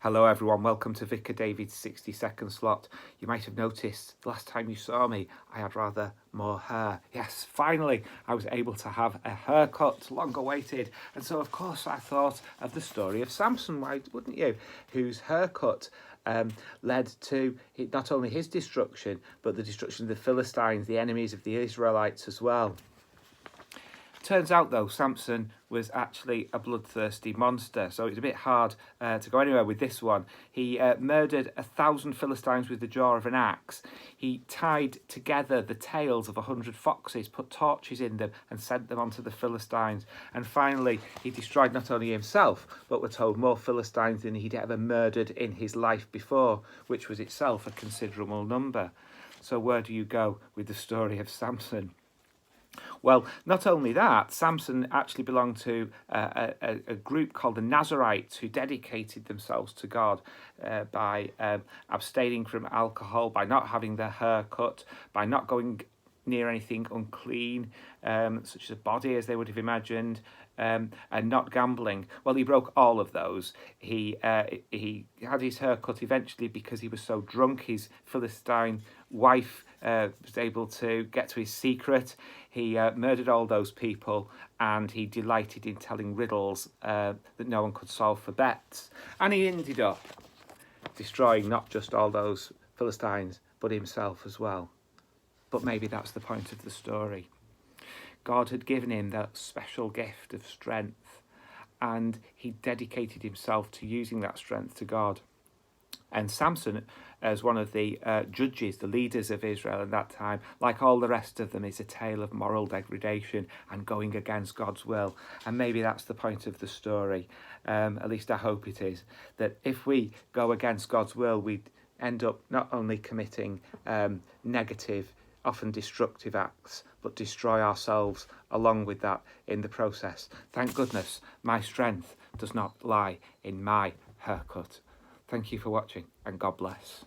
Hello everyone, welcome to Vicar David's 60-second slot. You might have noticed the last time you saw me, I had rather more hair. Yes, finally, I was able to have a haircut, long awaited. And so, of course, I thought of the story of Samson, why wouldn't you? Whose haircut led to not only his destruction, but the destruction of the Philistines, the enemies of the Israelites as well. Turns out, though, Samson was actually a bloodthirsty monster, so it's a bit hard to go anywhere with this one. He murdered 1,000 Philistines with the jaw of an axe. He tied together the tails of 100 foxes, put torches in them, and sent them onto the Philistines. And finally, he destroyed not only himself, but we're told more Philistines than he'd ever murdered in his life before, which was itself a considerable number. So where do you go with the story of Samson? Well, not only that, Samson actually belonged to a group called the Nazarites who dedicated themselves to God by abstaining from alcohol, by not having their hair cut, by not going near anything unclean, such as a body as they would have imagined, and not gambling. Well, he broke all of those. He had his hair cut eventually because he was so drunk. His Philistine wife was able to get to his secret. He murdered all those people, and he delighted in telling riddles that no one could solve for bets. And he ended up destroying not just all those Philistines, but himself as well. But maybe that's the point of the story. God had given him that special gift of strength, and he dedicated himself to using that strength to God. And Samson, as one of the judges, the leaders of Israel at that time, like all the rest of them, is a tale of moral degradation and going against God's will. And maybe that's the point of the story. At least I hope it is. That if we go against God's will, we end up not only committing negative, often destructive acts, but destroy ourselves along with that in the process. Thank goodness my strength does not lie in my haircut. Thank you for watching, and God bless.